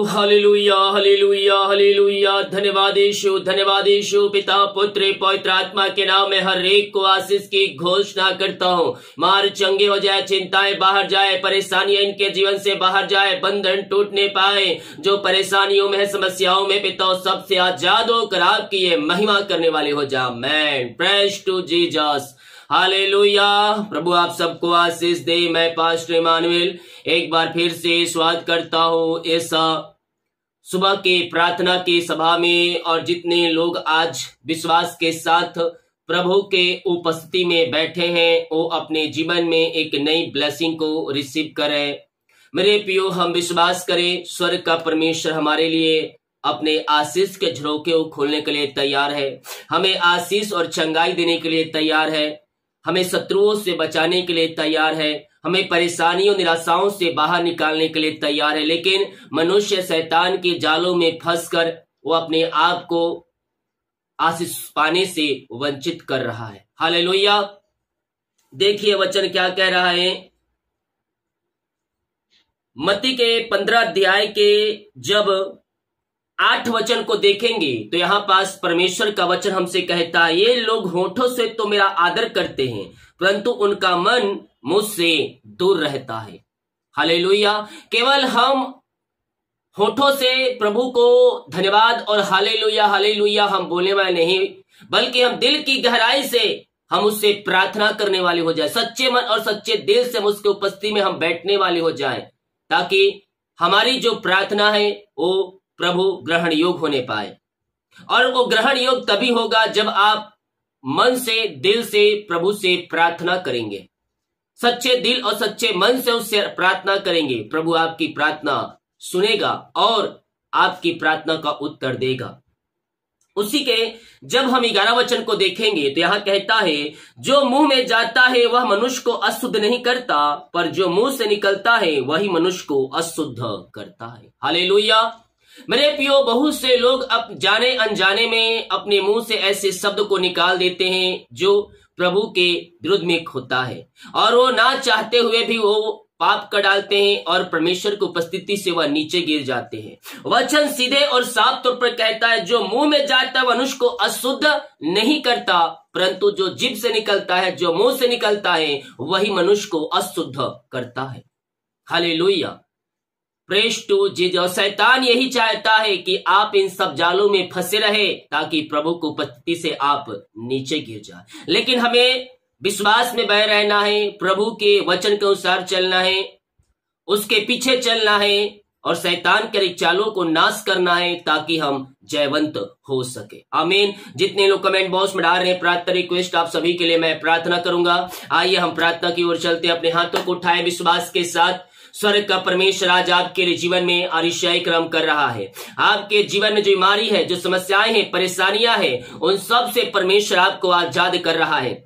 Hallelujah hallelujah hallelujah. धन्यवाद यीशु, धन्यवाद यीशु। पिता पुत्र पवित्र आत्मा के नाम में हर एक को आशीष की घोषणा करता हूँ। मार चंगे हो जाए, चिंताएं बाहर जाए, परेशानियां इनके जीवन से बाहर जाए, बंधन टूटने पाए। जो परेशानियों में है, समस्याओं में पिता सबसे आजाद होकर आपकी ये महिमा करने वाले हो जा। Man praise to Jesus. Hallelujah. प्रभु आप सबको आशीष दे। मैं पास्टर इमानुएल एक बार फिर से स्वागत करता हूँ इस सुबह के प्रार्थना की सभा में। और जितने लोग आज विश्वास के साथ प्रभु के उपस्थिति में बैठे हैं, वो अपने जीवन में एक नई ब्लेसिंग को रिसीव करें। मेरे प्रियो, हम विश्वास करें स्वर्ग का परमेश्वर हमारे लिए अपने आशीष के झरोखे को खोलने के लिए तैयार है। हमें आशीष और चंगाई देने के लिए तैयार है। हमें शत्रुओं से बचाने के लिए तैयार है। हमें परेशानियों निराशाओं से बाहर निकालने के लिए तैयार है। लेकिन मनुष्य शैतान के जालों में फंसकर वो अपने आप को आशीष पाने से वंचित कर रहा है। हालेलुया। देखिए वचन क्या कह रहा है। मत्ती के 15 अध्याय के जब 8 वचन को देखेंगे तो यहां पास परमेश्वर का वचन हमसे कहता है, ये लोग होठों से तो मेरा आदर करते हैं परंतु उनका मन मुझसे दूर रहता है। हालेलुया। केवल हम होठों से प्रभु को धन्यवाद और हालेलुया हालेलुया हम बोलने वाले नहीं, बल्कि हम दिल की गहराई से हम उससे प्रार्थना करने वाले हो जाए। सच्चे मन और सच्चे दिल से हम उसके उपस्थिति में हम बैठने वाले हो जाए, ताकि हमारी जो प्रार्थना है वो प्रभु ग्रहण योग होने पाए। और वो ग्रहण योग तभी होगा जब आप मन से दिल से प्रभु से प्रार्थना करेंगे। सच्चे दिल और सच्चे मन से उससे प्रार्थना करेंगे। प्रभु आपकी प्रार्थना सुनेगा और आपकी प्रार्थना का उत्तर देगा। उसी के जब हम 11 वचन को देखेंगे तो यहां कहता है, जो मुंह में जाता है वह मनुष्य को अशुद्ध नहीं करता, पर जो मुंह से निकलता है वही मनुष्य को अशुद्ध करता है। हालेलुया। मेरे प्रियो, बहुत से लोग अब जाने अनजाने में अपने मुंह से ऐसे शब्द को निकाल देते हैं जो प्रभु के विरुद्ध में होता है, और वो ना चाहते हुए भी वो पाप कर डालते हैं और परमेश्वर की उपस्थिति से वह नीचे गिर जाते हैं। वचन सीधे और साफ तौर पर कहता है, जो मुंह में जाता है मनुष्य को अशुद्ध नहीं करता, परंतु जो जीभ से निकलता है, जो मुंह से निकलता है, वही मनुष्य को अशुद्ध करता है। हालेलुया। Praise to Jesus. शैतान यही चाहता है कि आप इन सब जालों में फंसे रहे, ताकि प्रभु की उपस्थिति से आप नीचे गिर जाए। लेकिन हमें विश्वास में बह रहना है, प्रभु के वचन के अनुसार चलना है, उसके पीछे चलना है और शैतान के चालों को नाश करना है, ताकि हम जयवंत हो सके। आमीन। जितने लोग कमेंट बॉक्स में डाल रहे हैं प्रार्थना रिक्वेस्ट, आप सभी के लिए मैं प्रार्थना करूंगा। आइए हम प्रार्थना की ओर चलते हैं। अपने हाथों को उठाए विश्वास के साथ। स्वर्ग का परमेश्वर आज आपके लिए जीवन में अतिशय कर्म कर रहा है। आपके जीवन में जो बीमारी है, जो समस्याएं हैं, परेशानियां हैं, उन सब से परमेश्वर आपको आजाद कर रहा है।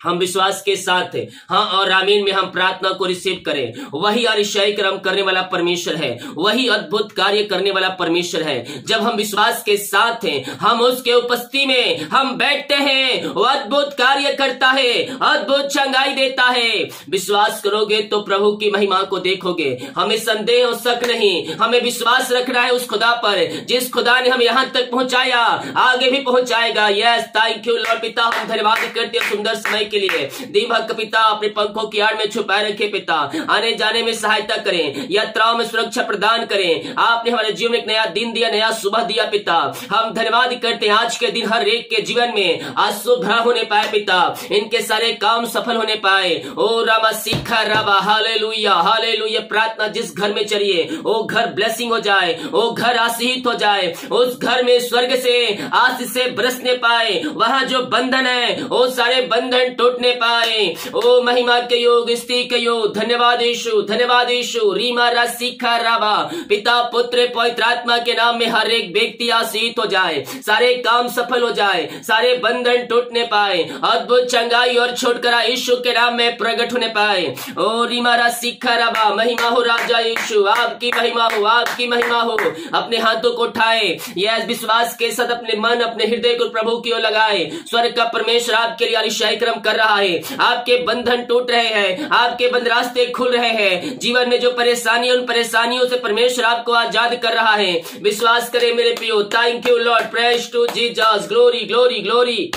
हम विश्वास के साथ हाँ और आमीन में हम प्रार्थना को रिसीव करें। वही अतिशय कर्म करने वाला परमेश्वर है, वही अद्भुत कार्य करने वाला परमेश्वर है। जब हम विश्वास के साथ हैं, हम उसके उपस्थिति में हम बैठते हैं, वो अद्भुत कार्य करता है, अद्भुत चंगाई देता है। विश्वास करोगे तो प्रभु की महिमा को देखोगे। हमें संदेह और शक नहीं, हमें विश्वास रखना है उस खुदा पर जिस खुदा ने हमें यहाँ तक पहुंचाया, आगे भी पहुंचाएगा। Yes, thank you Lord. पिता हम धन्यवाद करते हैं सुंदर समय के लिए। दीपक पिता अपने पंखों की आड़ में छुपाए रखे पिता, आने जाने में सहायता करें, यात्राओं में सुरक्षा प्रदान करें। आपने हमारे जीवन में एक नया दिन दिया, नया सुबह दिया पिता। हम धन्यवाद करते हैं आज के दिन हर एक के जीवन में आंसू भरा होने पाए पिता, इनके सारे काम सफल होने पाए। ओ रामा सीखा राबा। Hallelujah hallelujah. प्रार्थना जिस घर में चलिए वो घर ब्लेसिंग हो जाए, वो घर आशीषित हो जाए, उस घर में स्वर्ग से आशीष से बरसने पाए। वहां जो बंधन है वो सारे बंधन टूटने पाए। ओ महिमा के योग, स्तुति के योग। धन्यवाद यीशु, धन्यवाद यीशु। रीमा रासिखा राबा। पिता पुत्र पवित्र आत्मा के नाम में हर एक व्यक्ति आशीषित हो जाए, सारे काम सफल हो जाए, सारे बंधन टूटने पाए, अद्भुत चंगाई और छुटकारा यीशु के नाम में प्रकट होने पाए। ओ रीमा रासिखा राबा। महिमा हो राजा यीशु, आपकी महिमा हो, आपकी महिमा हो। अपने हाथों को उठाए, यह विश्वास के साथ अपने मन अपने हृदय को प्रभु की ओर लगाए। स्वर्ग का परमेश्वर आपके लिए अतिशय कर्म कर रहा है। आपके बंधन टूट रहे हैं, आपके बंद रास्ते खुल रहे हैं। जीवन में जो परेशानी, उन परेशानियों से परमेश्वर आपको आजाद कर रहा है। विश्वास करें मेरे प्रियो। Thank you lord, praise to Jesus, glory glory glory.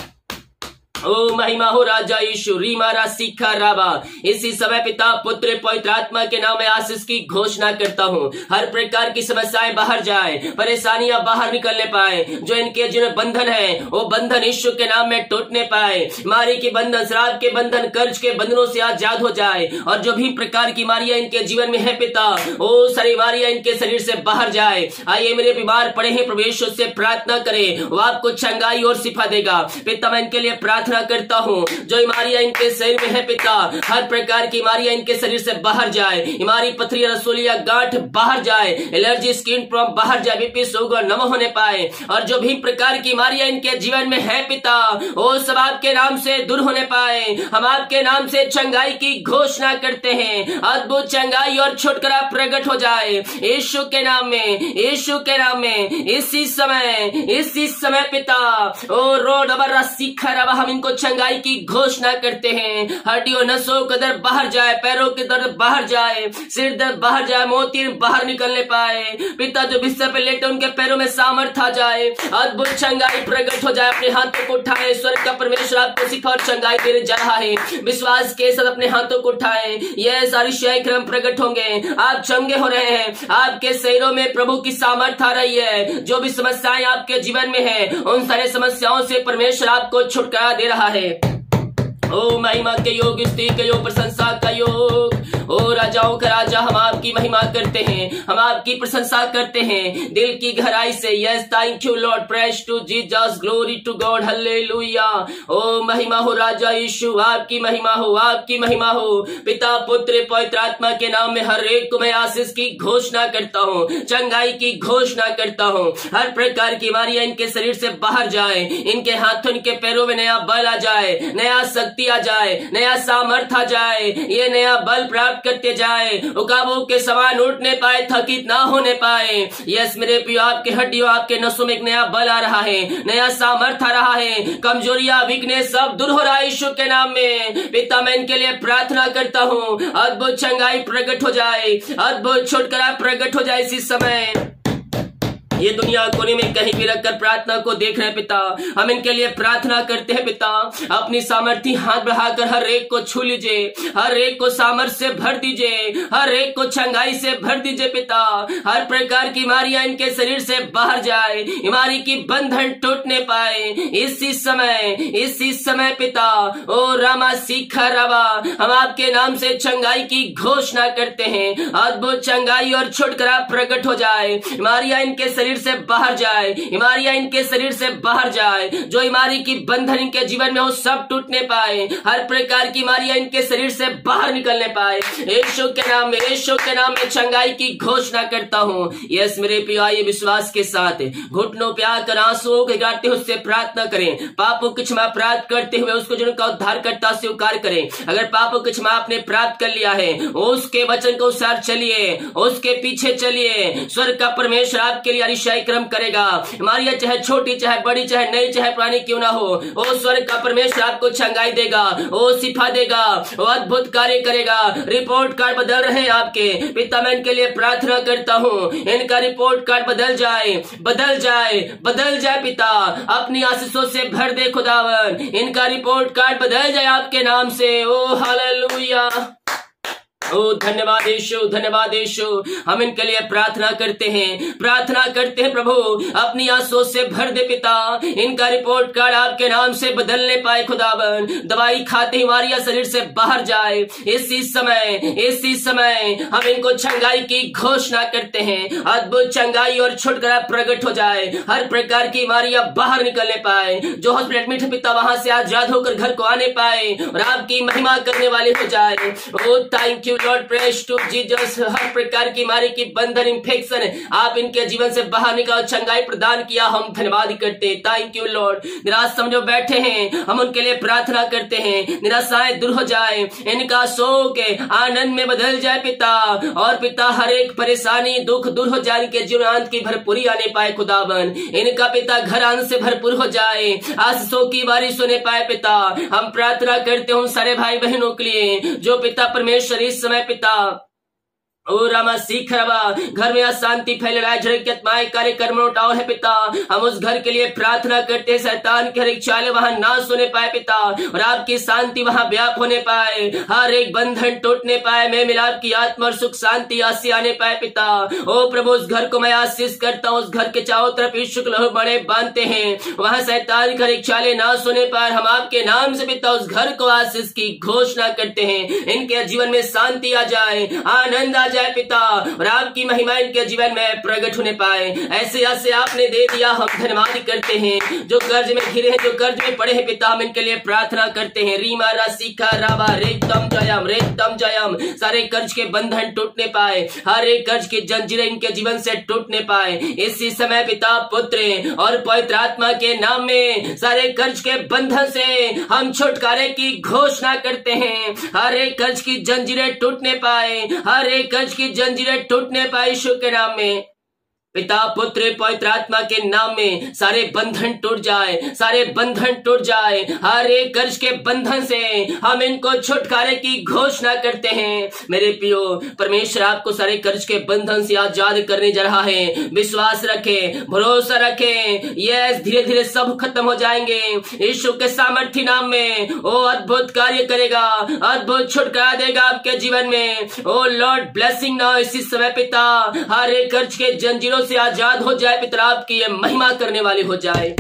ओ महिमा हो राजा यीशु, रीमारा सीखा राबा। इसी समय पिता, पुत्र, पवित्र आत्मा के नाम में आशीष की घोषणा करता हूँ। हर प्रकार की समस्याएं बाहर जाए, परेशानियां बाहर निकलने पाए। जो इनके जिन्हें बंधन है, वो बंधन यीशु के नाम में टूटने पाए। मारी के बंधन, शराब के बंधन, कर्ज के बंधनों से आजाद हो जाए। और जो भी प्रकार की मारियां इनके जीवन में है पिता, वो सारी मारियां इनके शरीर से बाहर जाए। आइए मेरे बीमार पड़े हैं, परमेश्वर से प्रार्थना करें, वो आपको चंगाई और शिफा देगा। पिता मैं इनके लिए प्रार्थना करता हूँ। जो बीमारियां इनके शरीर में है पिता, हर प्रकार की बीमारियां इनके शरीर से बाहर जाए। बीमारी, पथरी, रसोलिया, गांठ बाहर जाए। एलर्जी, स्किन प्रॉब्लम बाहर जाए। बीपी, शुगर नम होने पाए। और जो भी प्रकार की बीमारियां इनके जीवन में है पिता, वो सब आपके नाम से दूर होने पाए। हम आपके नाम से चंगाई की घोषणा करते हैं। अद्भुत चंगाई और छुटकारा प्रकट हो जाए यीशु के नाम में, यीशु के नाम में। इसी समय पिता, ओ रोड अबर सीखा रवा, हम इनको चंगाई की घोषणा करते हैं। हड्डियों, नसों का दर्द बाहर जाए, पैरों के दर्द बाहर जाए, सिर दर्द बाहर जाए, मोतियां बाहर निकलने पाए। पिता जो बिस्तर पे लेटे उनके पैरों में सामर्थ्य आ जाए, अद्भुत चंगाई प्रकट हो जाए। अपने हाथों को उठाए, स्वर्ग का परमेश्वर आपको शिफा और चंगाई देने जा रहा है। विश्वास के साथ अपने हाथों को उठाए, यह सारी क्रम प्रकट होंगे। आप चंगे हो रहे हैं, आपके शरीरों में प्रभु की सामर्थ्य आ रही है। जो भी समस्याएं आपके जीवन में है, उन सारे समस्याओं से परमेश्वर आपको छुटकारा दे रहा है। ओ महिमा के योग, स्तुति के योग, प्रशंसा का योग। ओ राजाओं का राजा, हम आपकी महिमा करते हैं, हम आपकी प्रशंसा करते हैं दिल की गहराई से। Yes, thank you lord, praise to Jesus, glory to god, hallelujah. ओ महिमा हो राजा यीशु, आपकी महिमा हो, आपकी महिमा हो। पिता, पुत्र, पवित्र आत्मा के नाम में हर एक को मैं आशीष की घोषणा करता हूँ, चंगाई की घोषणा करता हूँ। हर प्रकार की बीमारियां इनके शरीर से बाहर जाए। इनके हाथों, इनके पैरों में नया बल आ जाए, नया शक्ति आ जाए, नया सामर्थ आ जाए। ये नया बल प्राप्त करते जाए, उकाबों के समान उठने पाए, थकित ना होने पाए। यस मेरे प्रियो, आपके हड्डियों, आपके नसों में एक नया बल आ रहा है, नया सामर्थ आ रहा है। कमजोरियां, वीकनेस सब दूर हो रहा है यीशु के नाम में। पिता मैं इनके लिए प्रार्थना करता हूँ, अद्भुत चंगाई प्रकट हो जाए, अद्भुत छुटकारा प्रकट हो जाए इसी समय। ये दुनिया कोने में कहीं भी रखकर प्रार्थना को देख रहे पिता, हम इनके लिए प्रार्थना करते हैं पिता। अपनी सामर्थ्य हाथ बढ़ाकर हर एक को छू लीजिए, हर एक को सामर्थ्य से भर दीजिए, हर एक को चंगाई से भर दीजिए पिता। हर प्रकार की बीमारियां इनके शरीर से बाहर जाए, बीमारी की बंधन टूटने पाए इसी समय पिता। ओ रामा सीखा रवा, हम आपके नाम से चंगाई की घोषणा करते हैं। अद्भुत चंगाई और छुटकारा प्रकट हो जाए। बीमारियां इनके शरीर से बाहर जाए, बीमारियां इनके शरीर से बाहर जाए। जो बीमारी की बंधन इनके जीवन में हो, सब टूटने पाए। हर प्रकार की बीमारियां इनके शरीर से बाहर निकलने पाए यीशु के नाम में, यीशु के नाम में चंगाई की घोषणा करता हूँ। यस मेरे प्रिय, आइए विश्वास के साथ घुटनों पे आकर आंसुओं के गिराते हुए उससे प्रार्थना करें। पापों की क्षमा प्राप्त करते हुए उसको जो उनका उद्धारकर्ता स्वीकार करें। अगर पापों की क्षमा आपने प्राप्त कर लिया है, उसके वचन को साथ चलिए, उसके पीछे चलिए। स्वर्ग का परमेश्वर आपके लिए क्रम करेगा। बीमारियां चाहे छोटी, चाहे बड़ी, चाहे नई, चाहे पुरानी क्यों ना हो, वो स्वर्ग का परमेश्वर आपको चंगाई देगा, वो शिफा देगा, वो अद्भुत कार्य करेगा। रिपोर्ट कार्ड बदल रहे हैं आपके पिता, मैं इनके लिए प्रार्थना करता हूँ, इनका रिपोर्ट कार्ड बदल जाए, बदल जाए, बदल जाए पिता। अपनी आशीषों से भर दे खुदावन, इनका रिपोर्ट कार्ड बदल जाए आपके नाम से। ओ हालेलुया, ओ धन्यवाद यीशु, धन्यवाद यीशु। हम इनके लिए प्रार्थना करते हैं, प्रार्थना करते हैं प्रभु, अपनी आंसुओं से भर दे पिता। इनका रिपोर्ट कार्ड आपके नाम से बदलने पाए खुदावन। दवाई खाते ही बीमारियां शरीर से बाहर जाए इसी समय हम इनको चंगाई की घोषणा करते हैं। अद्भुत चंगाई और छुटकारा प्रकट हो जाए। हर प्रकार की बीमारियां बाहर निकलने पाए। जो हॉस्पिटल एडमिट है पिता, वहां से आजाद होकर घर को आने पाए और आपकी महिमा करने वाले हो जाए। ओ thank you lord, praise to Jesus. हर प्रकार की बीमारी की बंधन, इन्फेक्शन आप इनके जीवन से बाहर निकाल, चंगाई प्रदान किया, हम धन्यवाद करते हैं। Thank you Lord. निराश समझो बैठे हैं, हम उनके लिए प्रार्थना करते हैं, निराशाएं दूर हो जाए, इनका शोक आनंद में बदल जाए पिता। और पिता हर एक परेशानी दुख दूर हो जाए, इनके जीवन की भरपूरी आने पाए खुदावन। इनका पिता घर आनंद से भरपूर हो जाए, आशीषों की बारिश होने पाए पिता। हम प्रार्थना करते हूँ सारे भाई बहनों के लिए जो पिता परमेश्वर इस समय पिता ओ रामा सीख रवा घर में अशांति फैल रहा है, झड़कमाए कार्यक्रम उठाओ है पिता। हम उस घर के लिए प्रार्थना करते हैं, शैतान के हर एक चाल वहां नाश होने पाए पिता, और आपकी शांति वहां व्याप होने पाए, हर एक बंधन टूटने पाए, मैं मिलाप की आत्मा और सुख शांति आसी आने पाए पिता। ओ प्रभु उस घर को मैं आशीष करता हूँ, उस घर के चारों तरफ यीशु के लहू बड़े बांधते हैं, वहां शैतान की हर एक चाले नाश होने पाए। हम आपके नाम से पिता उस घर को आशीष की घोषणा करते हैं, इनके जीवन में शांति आ जाए, आनंद आ जाए पिता, और आपकी महिमा इनके जीवन में प्रकट होने पाए। ऐसे ऐसे आपने दे दिया, हम धन्यवाद करते हैं। जो कर्ज में घिरे हैं, जो कर्ज में पड़े हैं पिता, हम इनके लिए प्रार्थना करते हैं। रीमा राशिका रावा रेतम जयम रेतम जयम, सारे कर्ज के बंधन टूटने पाए, हर एक कर्ज की जंजीरें इनके जीवन से टूटने पाए इसी समय पिता, पुत्र और पवित्र आत्मा के नाम में सारे कर्ज के बंधन से हम छुटकारे की घोषणा करते हैं। हर एक कर्ज की जंजीरें टूटने पाए, हर एक कर्ज की जंजीरें टूटने पाए यीशु के नाम में। पिता पुत्र पवित्र आत्मा के नाम में सारे बंधन टूट जाए, सारे बंधन टूट जाए, हर एक कर्ज के बंधन से हम इनको छुटकारे की घोषणा करते हैं। मेरे प्रियो परमेश्वर आपको सारे कर्ज के बंधन से आजाद करने जा रहा है। विश्वास रखें, भरोसा रखें, यस धीरे धीरे सब खत्म हो जाएंगे यीशु के सामर्थ्य नाम में। ओ अद्भुत कार्य करेगा, अद्भुत छुटकारा देगा आपके जीवन में। ओ लॉर्ड ब्लेसिंग नाउ इसी समय पिता, हर एक कर्ज के जंजीरों से आजाद हो जाए पिता, आपकी ये महिमा करने वाली हो जाए।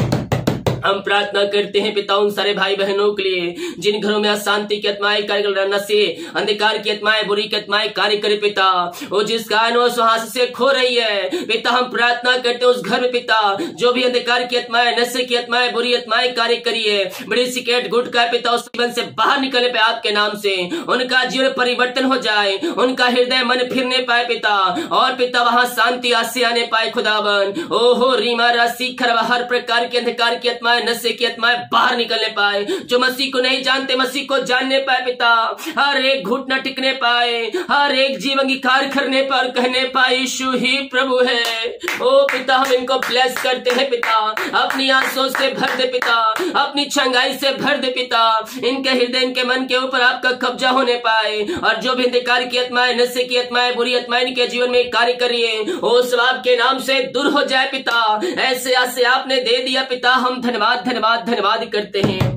हम प्रार्थना करते हैं पिता उन सारे भाई बहनों के लिए जिन घरों में अशांति की आत्माएं कार्य, नशे अंधकार की आत्माएं, बुरी की आत्माएं कार्य करे पिता, वो जिस कारण वो सुहास से खो रही है पिता, हम प्रार्थना करते हैं उस घर में पिता जो भी अंधकार की आत्माएं, नशे की आत्माएं, बुरी आत्माएं कार्य करी है, बड़ी सिगरेट गुटखा पिता, उस जीवन से बाहर निकले पे आपके नाम से, उनका जीवन परिवर्तन हो जाए, उनका हृदय मन फिरने पाए पिता, और पिता वहां शांति आसी आने पाए खुदावन। ओहो रीमा राशि खरवा, हर प्रकार के अंधकार की आत्मा नशे की आत्माएं बाहर निकलने पाए, जो मसीह को नहीं जानते मसीह को जानने पाए पिता, हर एक घुटना टिकने पाए, हर एक जीवन की कार्य करने पर कहने पाए यीशु ही प्रभु है। ओ पिता हम इनको ब्लेस करते हैं पिता, अपनी आंसू से भर दे पिता, अपनी छंगाई से भर दे पिता, इनके हृदय इनके मन के ऊपर आपका कब्जा होने पाए, और जो भी अंधकार की आत्माएं, नशे की आत्माएं, बुरी आत्माएं इनके जीवन में कार्य करिए वो सब आपके नाम से दूर हो जाए पिता। ऐसे ऐसे आपने दे दिया पिता, हम धन्यवाद धन्यवाद धन्यवाद करते हैं।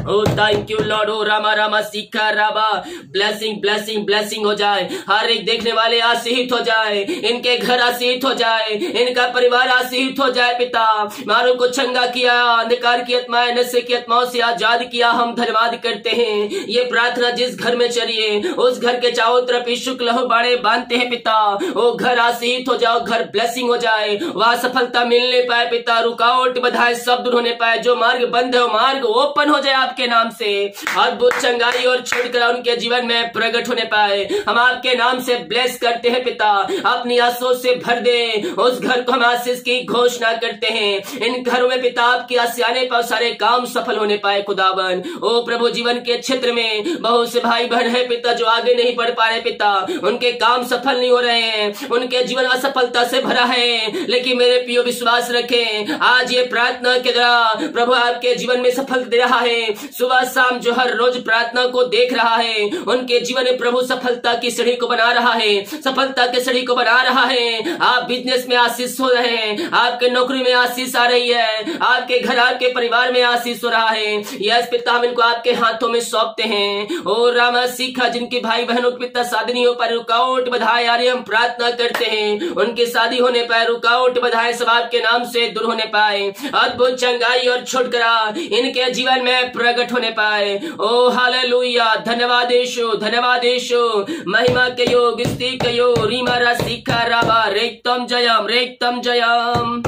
ओ थैंक यू लॉर्ड। ओ रामा रामा सीखा राबा, ब्लेसिंग ब्लेसिंग ब्लेसिंग हो जाए, हर एक देखने वाले आशीषित हो जाए, इनके घर आशीषित हो जाए, इनका परिवार आशीषित हो जाए पिता। मारो को चंगा किया, अंधकार की आत्माएं, नशे की आत्माओं से आजाद किया, हम धन्यवाद करते हैं। ये प्रार्थना जिस घर में चलिए उस घर के चारों तरफ यीशु के लहू बाड़े बांधते हैं पिता, वो घर आशीषित हो जाओ, घर ब्लेसिंग हो जाए, वहां सफलता मिलने पाए पिता, रुकावट बधाए सब दूर होने पाए, जो मार्ग बंद है वो मार्ग ओपन हो जाए आपके नाम से, अद्भुत चंगाई और छुटकारा उनके जीवन में प्रकट होने पाए। हम आपके नाम से ब्लेस करते हैं पिता, अपनी आशीषों से भर दे उस घर को, हम आशीष की घोषणा करते हैं। इन घरों में पिता आपकी आशीष आने पर सारे काम सफल होने पाए खुदावन। ओ प्रभु जीवन के क्षेत्र में बहुत से भाई बहन है पिता जो आगे नहीं बढ़ पा रहे पिता, उनके काम सफल नहीं हो रहे हैं, उनके जीवन असफलता से भरा है, लेकिन मेरे प्रियो विश्वास रखें, आज ये प्रार्थना के द्वारा प्रभु आपके जीवन में सफल दे रहा है। सुबह शाम जो हर रोज प्रार्थना को देख रहा है, उनके जीवन में प्रभु सफलता की सीढ़ी को बना रहा है, सफलता की सीढ़ी को बना रहा है। आप बिजनेस में आशीष हो रहे हैं, आपके नौकरी में आशीष आ रही है, आपके घर आपके परिवार में आशीष हो रहा है। यस पिता हम इनको आपके हाथों में सौंपते हैं। ओ रामा सीखा जिनके भाई बहनों के पिता शादी नहीं हो पाए, रुकावट बधाए आ रही, हम प्रार्थना करते हैं उनकी शादी होने पाए, रुकावट बधाए सब आपके नाम से दूर होने पाए, अद्भुत चंगाई और छुटकारा इनके जीवन में प्रकट होने पाए। ओ हालेलुया, धन्यवाद यीशु, धन्यवाद यीशु, महिमा के योग स्तुति के योग, रीमा राशि राबा रेक्तम जयम रेक्तम जयम।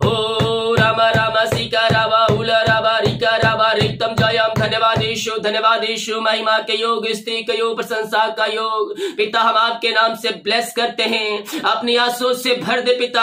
ओ रामा रामा सीका राबा उला राबा रिका राबा रेक्तम जयम। धन्यवाद यीशु, धन्यवाद यीशु। महिमा के योग, स्तुति के योग, प्रशंसा का योग पिता, हम आपके नाम से ब्लेस करते हैं। अपनी आंसू से भर दे पिता।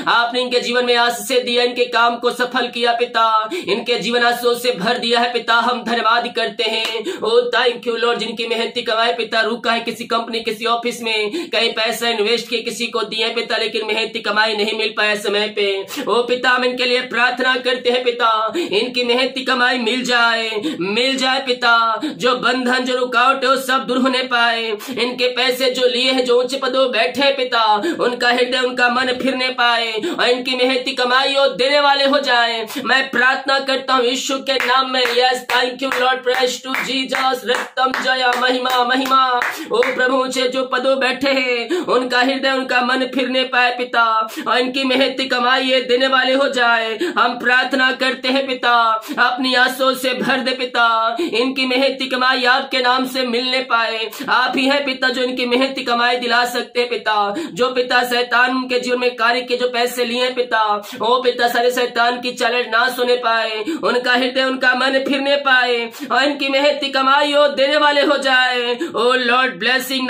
आपने इनके जीवन में आशीष दिया, इनके काम को सफल किया पिता, इनके जीवन आंसू से भर दिया है पिता। हम धन्यवाद करते हैं। ओ थैंक यू लॉर्ड, जिनकी मेहनती कमाई पिता रुका है किसी कंपनी, किसी ऑफिस में, कई पैसा इन्वेस्ट किए, किसी को दिए पिता, लेकिन मेहनती कमाई नहीं मिल पाया समय पे। ओ पिता, हम इनके लिए प्रार्थना करते हैं पिता, इनकी मेहनती कमाई मिल जाए पिता। जो बंधन, जो रुकावट है वो सब दूर होने पाए। इनके पैसे जो लिए हैं, जो ऊंचे पदों बैठे हैं पिता, उनका हृदय, उनका मन फिरने पाए और इनकी मेहनती कमाई और देने वाले हो जाए। मैं प्रार्थना करता हूँ यीशु के नाम में। Yes, thank you lord, praise to Jesus, रत्तम जया, महिमा महिमा। ओ प्रभु, ऊंचे जो पदों बैठे हैं, उनका हृदय, उनका मन फिरने पाए पिता, और इनकी मेहनती कमाई देने वाले हो जाए। हम प्रार्थना करते हैं पिता, अपनी आंसू से भर दे पिता, इनकी मेहनती कमाई आपके नाम से मिलने पाए। आप ही है पिता जो इनकी मेहनती कमाई दिला सकते हैं पिता। जो पिता शैतान के जीवन में कार्य के जो पैसे लिए हैं पिता, ओ पिता सारे शैतान की चाल ना सुने पाए, उनका हृदय, उनका मन फिरने पाए और इनकी मेहनती कमाई देने वाले हो जाए। ओ लॉर्ड, ब्लेसिंग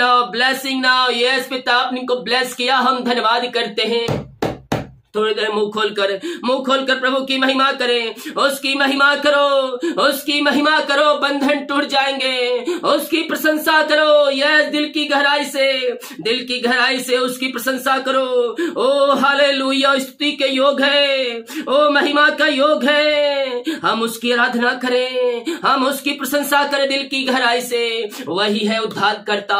नाउ। यस पिता, आपने इनको ब्लेस किया, हम धन्यवाद करते हैं। थोड़ी देर मुंह खोलकर प्रभु की महिमा करें, उसकी महिमा करो। बंधन टूट जाएंगे, उसकी प्रशंसा करो। यस, दिल की गहराई से उसकी प्रशंसा करो। ओ हालेलुया, स्तुति के योग है, ओ महिमा का योग है। हम उसकी आराधना करें, हम उसकी प्रशंसा करें दिल की गहराई से। वही है उद्धार करता,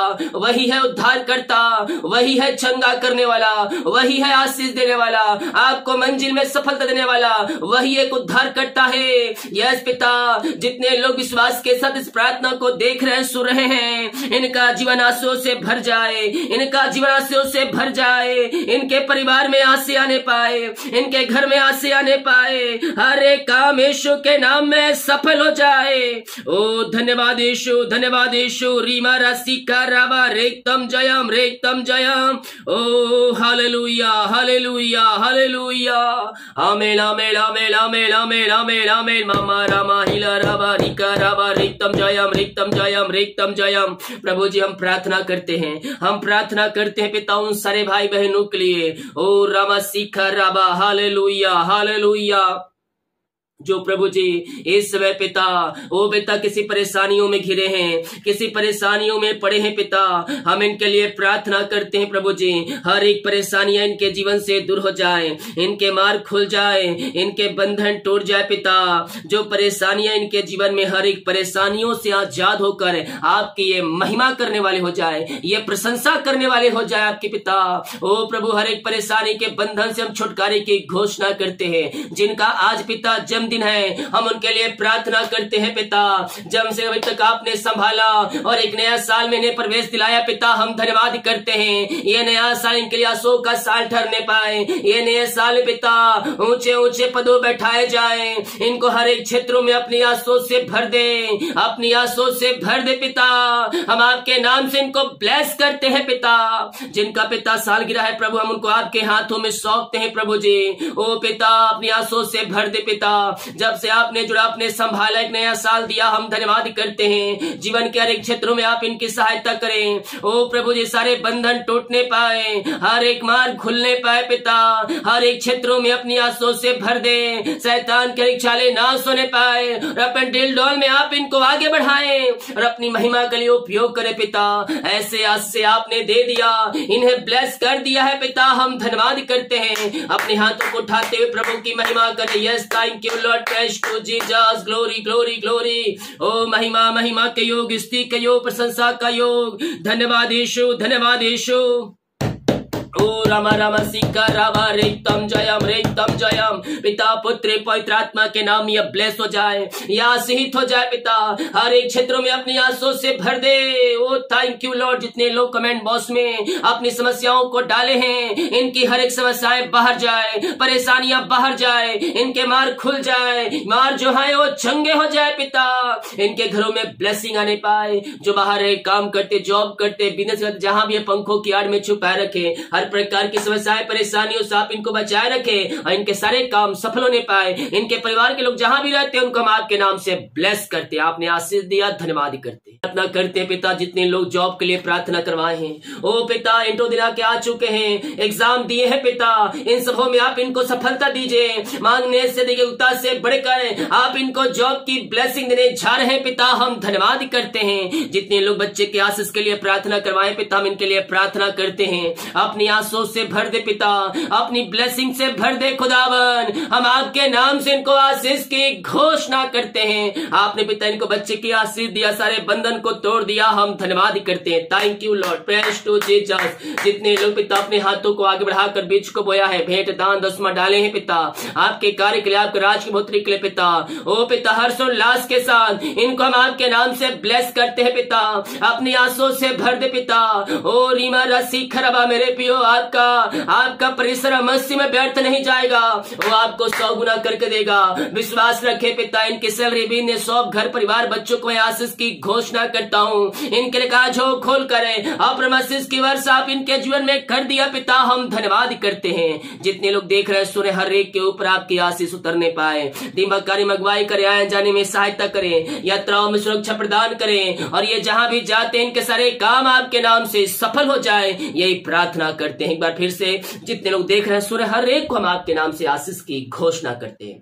वही है चंगा करने वाला, वही है आशीष देने वाला, आपको मंजिल में सफलता देने वाला, वही एक उद्धार करता है। यस पिता, जितने लोग विश्वास के साथ इस प्रार्थना को देख रहे हैं, सुन रहे हैं, इनका जीवन आंसुओं से भर जाए, इनके परिवार में आंसू आने पाए, इनके घर में आंसू आने पाए, हर एक काम यीशु के नाम में सफल हो जाए। ओ धन्यवाद यीशु, रीमा राशि का रावा, रेक्तम जयम। ओ हालेलुया, आमेन। मामा रामा हिला रावा, रिका रावा, रिक्तम जयम। प्रभु जी, हम प्रार्थना करते हैं पिता उन सारे भाई बहनों के लिए। ओ रामा सीखा रावा, हालेलुया। जो प्रभु जी इस समय पिता, ओ पिता किसी परेशानियों में घिरे हैं, किसी परेशानियों में पड़े हैं पिता, हम इनके लिए प्रार्थना करते हैं प्रभु जी, हर एक परेशानियां इनके जीवन से दूर हो जाए, इनके मार्ग खुल जाए, इनके बंधन टूट जाए पिता। जो परेशानियां इनके जीवन में, हर एक परेशानियों से आजाद होकर आपकी ये महिमा करने वाले हो जाए, ये प्रशंसा करने वाले हो जाए आपके पिता। ओ प्रभु, हर एक परेशानी के बंधन से हम छुटकारे की घोषणा करते हैं। जिनका आज पिता जन्मदिन है, हम उनके लिए प्रार्थना करते हैं पिता। जब से अभी तक आपने संभाला और एक नया साल में इन्हें प्रवेश दिलाया पिता, हम धन्यवाद करते हैं। ये नया साल इनके लिए आंसू का साल ठहरने पाए। ये नए साल पिता ऊंचे पदों बैठाए जाए, इनको हर एक क्षेत्रों में अपनी आंसू से भर दे पिता। हम आपके नाम से इनको ब्लेस करते हैं पिता। जिनका पिता सालगिरह है प्रभु, हम उनको आपके हाथों में सौंपते हैं प्रभु जी। ओ पिता, अपनी आंसू से भर दे पिता। जब से आपने जुड़ा, आपने संभाला, एक नया साल दिया, हम धन्यवाद करते हैं। जीवन के हर एक क्षेत्रों में आप इनकी सहायता करें। ओ प्रभु जी, सारे बंधन टूटने पाए, हर एक मार्ग खुलने पाए पिता। हर एक क्षेत्रों में अपनी आंसू से भर दे, शैतान के चाले ना सोने पाए, और अपने दिल डोल में आप इनको आगे बढ़ाएं और अपनी महिमा के लिए उपयोग करें पिता। ऐसे आज से आपने दे दिया, इन्हें ब्लेस कर दिया है पिता, हम धन्यवाद करते हैं। अपने हाथों को उठाते हुए प्रभु की महिमा करें। Yes, thank you lord, praise to Jesus, glory. ओ महिमा के योग, स्तुति के योग, प्रशंसा का योग। धन्यवाद यीशु। ओ रामा सीका रावा, रेक्तम जयम। पिता, पुत्र, पवित्र आत्मा के नाम ये ब्लेस हो जाए, या आशीषित हो जाए पिता। हर एक क्षेत्रों में अपनी आंसू से भर दे। ओ थैंक यू लॉर्ड, जितने लोग कमेंट बॉक्स में अपनी समस्याओं को डाले हैं, इनकी हर एक समस्याएं बाहर जाए, परेशानियां बाहर जाए, इनके मार्ग खुल जाए, मार्ग जो है वो चंगे हो जाए पिता। इनके घरों में ब्लेसिंग आने पाए। जो बाहर है, काम करते, जॉब करते, बिजनेस करते, जहां भी पंखों की आड़ में छुपाए रखे, हर प्रकार की समस्याएं परेशानियों से आप इनको बचाए रखे और इनके सारे काम सफल होने पाए। इनके परिवार के लोग जहां भी रहते हैं उनको हम आपके नाम से ब्लेस करते हैं। आपने आशीष दिया, धन्यवाद करते हैं। प्रार्थना करते हैं पिता, जितने लोग जॉब के लिए प्रार्थना करवाए हैं, ओ पिता इंटरव्यू दिला के आ चुके हैं, एग्जाम दिए हैं पिता, इन सबों में आप इनको सफलता दीजिए। मांगने से योग्यता से बढ़कर आप इनको जॉब की ब्लेसिंग देने जा रहे हैं पिता, हम धन्यवाद करते हैं। जितने लोग बच्चे के आशीष के लिए प्रार्थना करवाए पिता, हम इनके लिए प्रार्थना करते हैं। अपनी आंसू से भर दे पिता, अपनी ब्लेसिंग से भर दे खुदावन। हम आपके नाम से इनको आशीष की घोषणा करते हैं। आपने पिता इनको बच्चे की आशीष दिया, सारे बंधन को तोड़ दिया, हम धन्यवाद करते हैं। Thank you lord, praise to Jesus. जितने लोग पिता अपने हाथों को आगे बढ़ाकर बीज को बोया है, भेंट दान दसवां डाले हैं पिता, आपके कार्य के लिए, आपके राज की बढ़ोतरी के लिए पिता, ओ पिता हर्षोल्लास के साथ इनको हम आपके नाम से ब्लेस करते हैं पिता। अपनी आंसू से भर दे पिता। ओ रीमा रसी खरबा मेरे पियो, आपका परिश्रम मसीह में व्यर्थ नहीं जाएगा, वो आपको 100 गुना करके देगा। विश्वास रखे पिता, इनकी सैलरी भी ने 100 घर परिवार बच्चों को आशीष की घोषणा करता हूँ। इनके लिए काज हो खोल करे और आशीष की वर्षा आप इनके जीवन में कर दिया पिता, हम धन्यवाद करते हैं। जितने लोग देख रहे हैं सुने, हर एक के ऊपर आपकी आशीष उतरने पाए। दिमाग कार्य अगुवाई करे, आए जाने में सहायता करें, यात्राओं में सुरक्षा प्रदान करें, और ये जहां भी जाते हैं इनके सारे काम आपके नाम से सफल हो जाए, यही प्रार्थना करते हैं। एक बार फिर से जितने लोग देख रहे हैं सुने, हर एक को हम आपके नाम से आशीष की घोषणा करते हैं।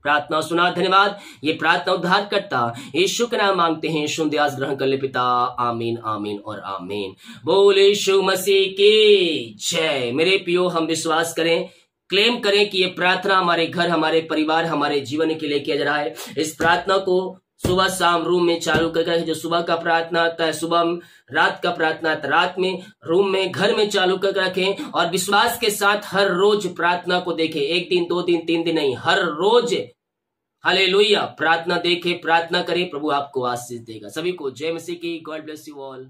प्रार्थना सुना, धन्यवाद। ये प्रार्थना उद्धार करता यीशु के नाम मांगते हैं, यीशु दयास ग्रहण कर ले पिता, आमीन आमीन और आमीन। बोले यीशु मसीह की जय। मेरे पियो, हम विश्वास करें, क्लेम करें कि ये प्रार्थना हमारे घर, हमारे परिवार, हमारे जीवन के लिए किया जा रहा है। इस प्रार्थना को सुबह शाम रूम में चालू करके, जो सुबह का प्रार्थना आता है सुबह, रात का प्रार्थना आता है रात में, रूम में, घर में चालू करके रखें, और विश्वास के साथ हर रोज प्रार्थना को देखें। 1 दिन 2 दिन 3 दिन नहीं, हर रोज हालेलुया प्रार्थना देखें, प्रार्थना करें, प्रभु आपको आशीष देगा। सभी को जय मसीह की। God bless you all.